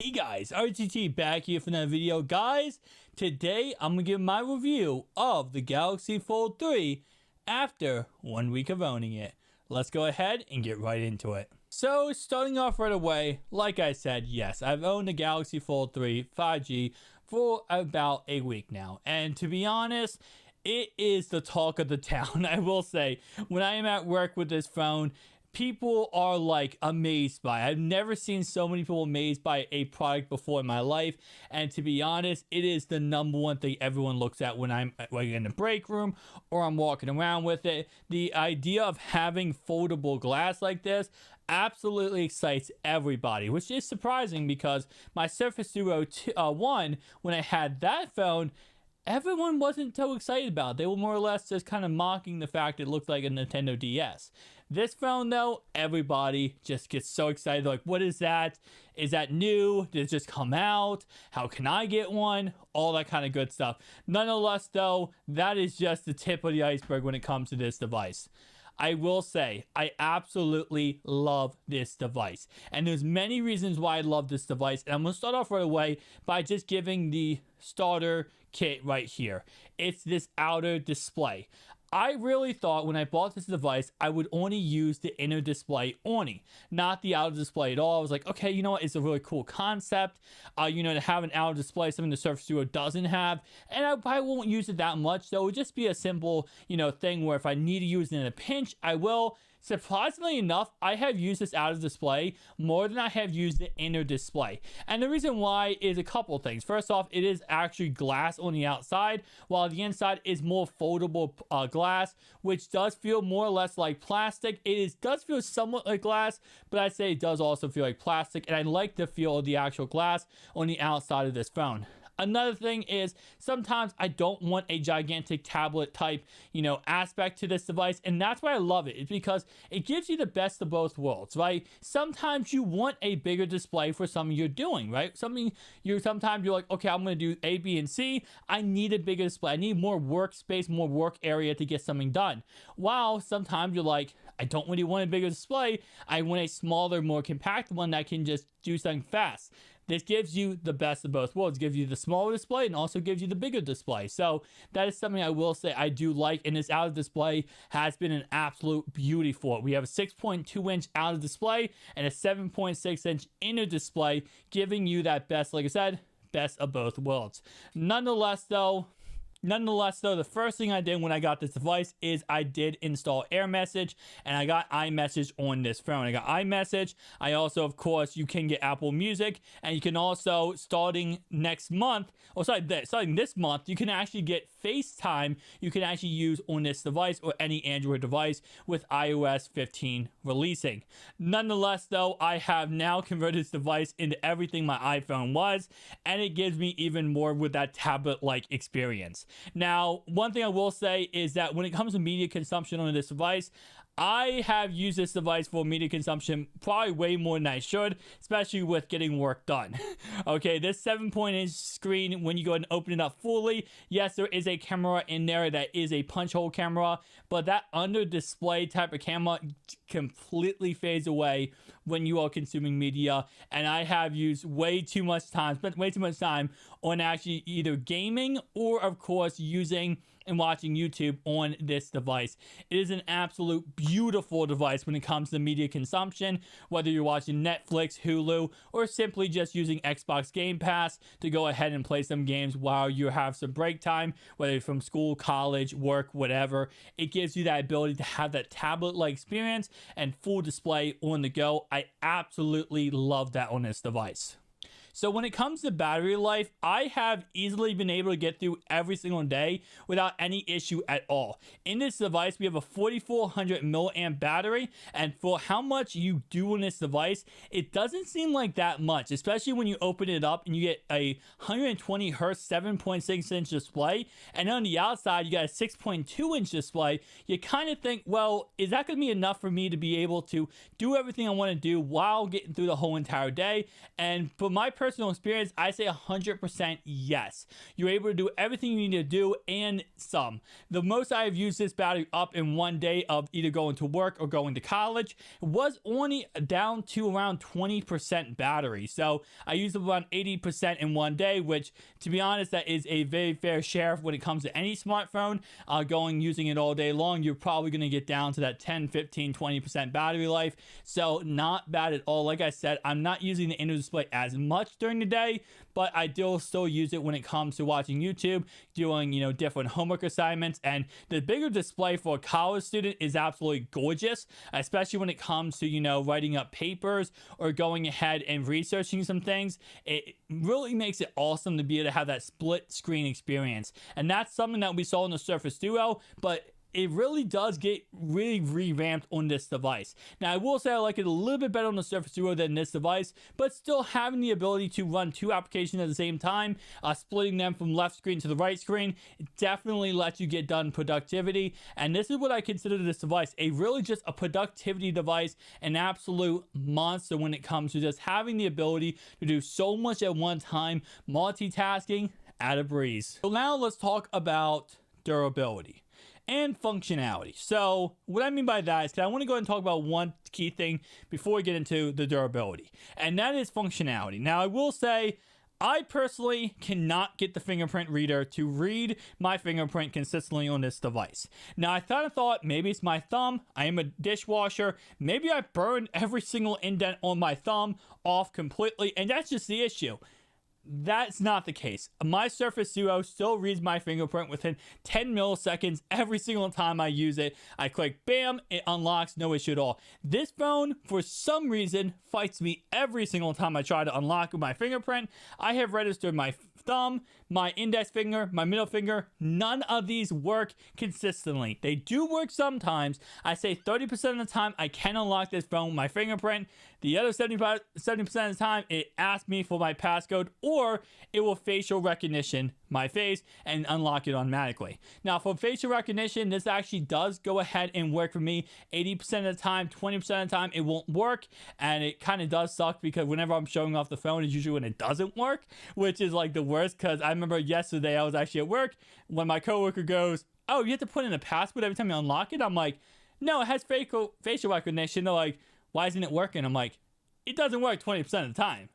Hey guys, RTT back here for another video. Guys, today I'm going to give my review of the Galaxy Fold 3 after 1 week of owning it. Let's go ahead and get right into it. So, starting off right away, like I said, yes, I've owned the Galaxy Fold 3 5G for about a week now. And to be honest, it is the talk of the town. I will say, when I am at work with this phone, people are like amazed by it. I've never seen so many people amazed by a product before in my life. And to be honest, it is the number one thing everyone looks at when I'm in the break room or I'm walking around with it. The idea of having foldable glass like this absolutely excites everybody, which is surprising because my Surface Duo 1, when I had that phone, everyone wasn't so excited about it. They were more or less just kind of mocking the fact it looked like a Nintendo DS. This phone, though, everybody just gets so excited. Like, what is that? Is that new? Did it just come out? How can I get one? All that kind of good stuff. Nonetheless, though, that is just the tip of the iceberg when it comes to this device. I will say, I absolutely love this device. And there's many reasons why I love this device. And I'm going to start off right away by just giving the starter kit right here. It's this outer display. I really thought when I bought this device, I would only use the inner display only, not the outer display at all. I was like, okay, you know what? It's a really cool concept, to have an outer display, something the Surface Duo doesn't have. And I probably won't use it that much. So it would just be a simple, thing where if I need to use it in a pinch, I will. Surprisingly enough, I have used this outer display more than I have used the inner display. And the reason why is a couple things. First off, it is actually glass on the outside, while the inside is more foldable glass, which does feel more or less like plastic. Does feel somewhat like glass, but I'd say it does also feel like plastic. And I like the feel of the actual glass on the outside of this phone. Another thing is sometimes I don't want a gigantic tablet type, aspect to this device. And that's why I love it. It's because it gives you the best of both worlds, right? Sometimes you want a bigger display for something you're doing, right? Sometimes you're like, okay, I'm going to do A, B, and C. I need a bigger display. I need more workspace, more work area to get something done. While sometimes you're like, I don't really want a bigger display. I want a smaller, more compact one that can just do something fast. This gives you the best of both worlds. It gives you the smaller display and also gives you the bigger display. So that is something I will say I do like. And this outer display has been an absolute beauty for it. We have a 6.2-inch outer display and a 7.6-inch inner display, giving you that best, like I said, best of both worlds. Nonetheless, though, the first thing I did when I got this device is I did install AirMessage, and I got iMessage on this phone. I got iMessage. I also, of course, you can get Apple Music, and you can also, starting this month, you can actually get FaceTime. You can actually use on this device or any Android device with iOS 15 releasing. Nonetheless, though, I have now converted this device into everything my iPhone was, and it gives me even more with that tablet-like experience. Now, one thing I will say is that when it comes to media consumption on this device, I have used this device for media consumption probably way more than I should, especially with getting work done. Okay, this 7-point-inch screen, when you go ahead and open it up fully, yes, there is a camera in there that is a punch hole camera, but that under display type of camera completely fades away when you are consuming media. And I have used spent way too much time on actually either gaming or, of course, using and watching YouTube on this device. It is an absolute beautiful device when it comes to media consumption, whether you're watching Netflix, Hulu, or simply just using Xbox Game Pass to go ahead and play some games while you have some break time, whether you're from school, college, work, whatever. It gives you that ability to have that tablet-like experience and full display on the go. I absolutely love that on this device. So when it comes to battery life, I have easily been able to get through every single day without any issue at all. In this device, we have a 4400 milliamp battery, and for how much you do on this device, it doesn't seem like that much, especially when you open it up and you get a 120 hertz 7.6-inch display, and on the outside, you got a 6.2-inch display. You kind of think, well, is that going to be enough for me to be able to do everything I want to do while getting through the whole entire day? And for my personal experience, I say 100% yes. You're able to do everything you need to do and some. The most I've used this battery up in one day of either going to work or going to college was only down to around 20% battery. So I used around 80% in one day, which, to be honest, that is a very fair share when it comes to any smartphone. Using it all day long, you're probably going to get down to that 10, 15, 20% battery life. So not bad at all. Like I said, I'm not using the inner display as much during the day, but I do still use it when it comes to watching YouTube, doing, different homework assignments. And the bigger display for a college student is absolutely gorgeous, especially when it comes to, writing up papers or going ahead and researching some things. It really makes it awesome to be able to have that split screen experience. And that's something that we saw in the Surface Duo, but it really does get really revamped on this device. Now, I will say I like it a little bit better on the Surface Duo than this device, but still having the ability to run two applications at the same time, splitting them from left screen to the right screen, definitely lets you get done productivity. And this is what I consider this device, just a productivity device, an absolute monster when it comes to just having the ability to do so much at one time, multitasking at a breeze. So now let's talk about durability and functionality. So what I mean by that is that I want to go ahead and talk about one key thing before we get into the durability, and that is functionality. Now, I will say I personally cannot get the fingerprint reader to read my fingerprint consistently on this device. Now, I thought maybe it's my thumb. I am a dishwasher. Maybe I burned every single indent on my thumb off completely, and that's just the issue. That's not the case. My Surface Duo still reads my fingerprint within 10 milliseconds every single time I use it. I click, bam, it unlocks, no issue at all. This phone, for some reason, fights me every single time I try to unlock with my fingerprint. I have registered my thumb, my index finger, my middle finger. None of these work consistently. They do work sometimes. I say 30% of the time I can unlock this phone with my fingerprint. The other 70% of the time, it asks me for my passcode, or it will facial recognition my face and unlock it automatically. Now, for facial recognition, this actually does go ahead and work for me 80% of the time. 20% of the time, it won't work, and it kind of does suck because whenever I'm showing off the phone, it's usually when it doesn't work, which is like the worst, because I remember yesterday I was actually at work when my coworker goes, "Oh, you have to put in a password every time you unlock it?" I'm like, "No, it has facial recognition." They're like, "Why isn't it working?" I'm like, "It doesn't work 20% of the time."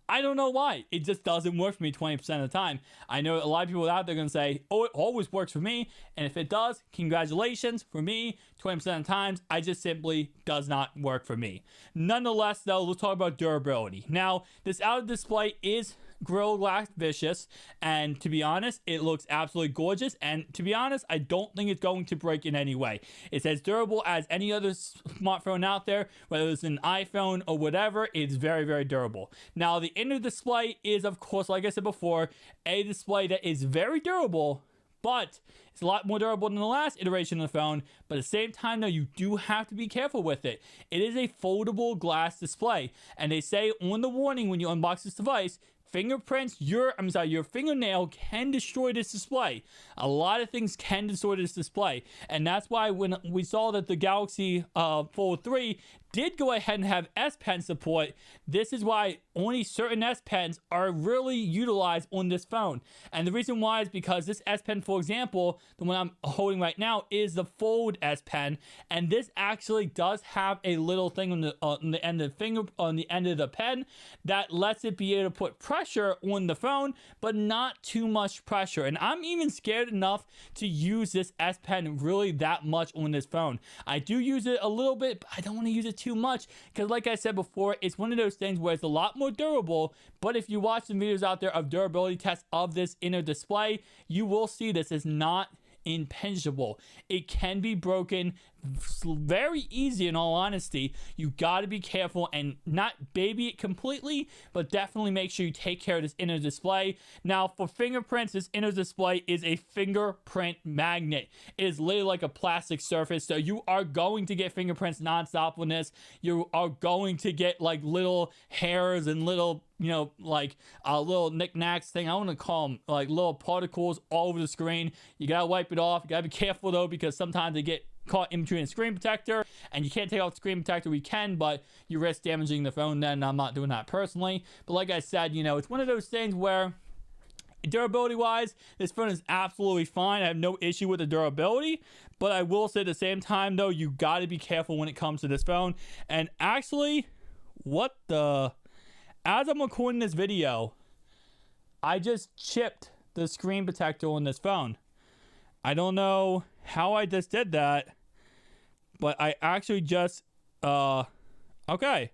I don't know why. It just doesn't work for me 20% of the time. I know a lot of people out there are going to say, "Oh, it always works for me." And if it does, congratulations. For me, 20% of the times, I just simply does not work for me. Nonetheless, though, let's talk about durability. Now, this outer display is Gorilla Glass Vicious, and to be honest, it looks absolutely gorgeous, and to be honest, I don't think it's going to break in any way. It's as durable as any other smartphone out there, whether it's an iPhone or whatever. It's very, very durable. Now, the inner display is, of course, like I said before, a display that is very durable, but it's a lot more durable than the last iteration of the phone. But at the same time, though, you do have to be careful with it. It is a foldable glass display, and they say on the warning when you unbox this device, your fingernail can destroy this display. A lot of things can destroy this display. And that's why when we saw that the Galaxy Fold 3 did go ahead and have S Pen support, this is why only certain S Pens are really utilized on this phone. And the reason why is because this S Pen, for example, the one I'm holding right now, is the Fold S Pen, and this actually does have a little thing on the end of the pen that lets it be able to put pressure on the phone, but not too much pressure. And I'm even scared enough to use this S Pen really that much on this phone. I do use it a little bit, but I don't want to use it too much because, like I said before, it's one of those things where it's a lot more durable. But if you watch some videos out there of durability tests of this inner display, you will see this is not impenetrable. It can be broken very easy. In all honesty, you got to be careful and not baby it completely, but definitely make sure you take care of this inner display. Now, for fingerprints, this inner display is a fingerprint magnet. It is literally like a plastic surface, so you are going to get fingerprints nonstop on this. You are going to get like little hairs and little little knickknacks thing. I want to call them like little particles all over the screen. You gotta wipe it off. You gotta be careful though, because sometimes they get caught in between a screen protector and you can't take off the screen protector, we can, but you risk damaging the phone then. I'm not doing that personally. But like I said, you know, it's one of those things where durability wise, this phone is absolutely fine. I have no issue with the durability, but I will say at the same time though, you got to be careful when it comes to this phone. And actually, as I'm recording this video, I just chipped the screen protector on this phone. I don't know how I just did that, but I actually just okay,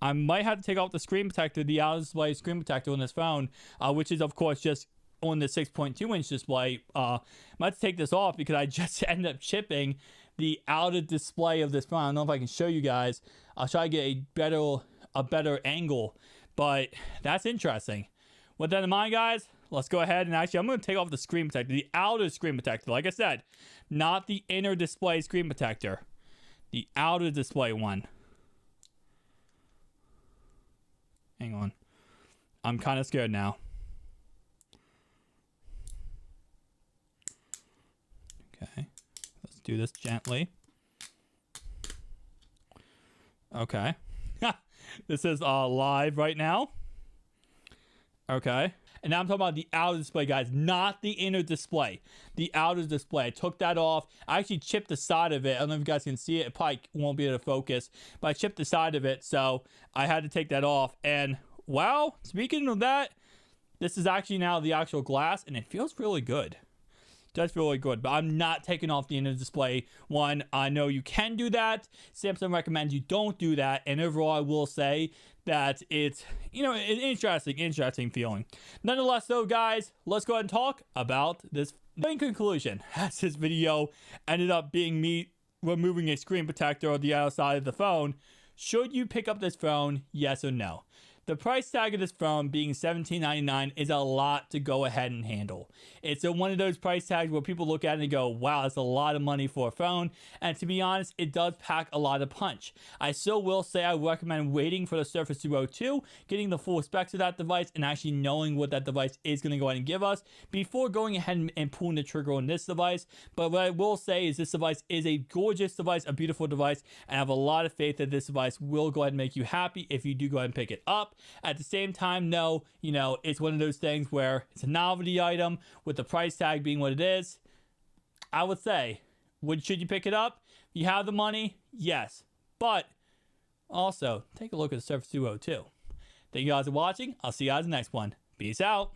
I might have to take off the screen protector, the out of display screen protector on this phone, which is of course just on the 6.2 inch display. I might have to take this off because I just ended up chipping the out of display of this phone. I don't know if I can show you guys. I'll try to get a better angle, but that's interesting. With that in mind, guys, let's go ahead and actually I'm going to take off the screen protector, the outer screen protector. Like I said, not the inner display screen protector, the outer display one. Hang on. I'm kind of scared now. Okay. Let's do this gently. Okay. This is live right now. Okay. And now I'm talking about the outer display, guys, not the inner display. The outer display. I took that off. I actually chipped the side of it. I don't know if you guys can see it. It probably won't be able to focus, but I chipped the side of it, so I had to take that off. And wow, speaking of that, this is actually now the actual glass, and it feels really good. Does feel really good, but I'm not taking off the inner display one. I know you can do that. Samsung recommends you don't do that, and overall I will say that it's, you know, an interesting feeling. Nonetheless though, guys, let's go ahead and talk about this. In conclusion, as this video ended up being me removing a screen protector on the outside of the phone, should you pick up this phone, yes or no? The price tag of this phone being $17.99 is a lot to go ahead and handle. It's one of those price tags where people look at it and go, wow, that's a lot of money for a phone. And to be honest, it does pack a lot of punch. I still will say I recommend waiting for the Surface Duo 2, getting the full specs of that device, and actually knowing what that device is going to go ahead and give us before going ahead and pulling the trigger on this device. But what I will say is this device is a gorgeous device, a beautiful device, and I have a lot of faith that this device will go ahead and make you happy if you do go ahead and pick it up. At the same time, no, you know, it's one of those things where it's a novelty item with the price tag being what it is. I would say, should you pick it up? If you have the money, yes. But also, take a look at the Surface Duo 2. Thank you guys for watching. I'll see you guys in the next one. Peace out.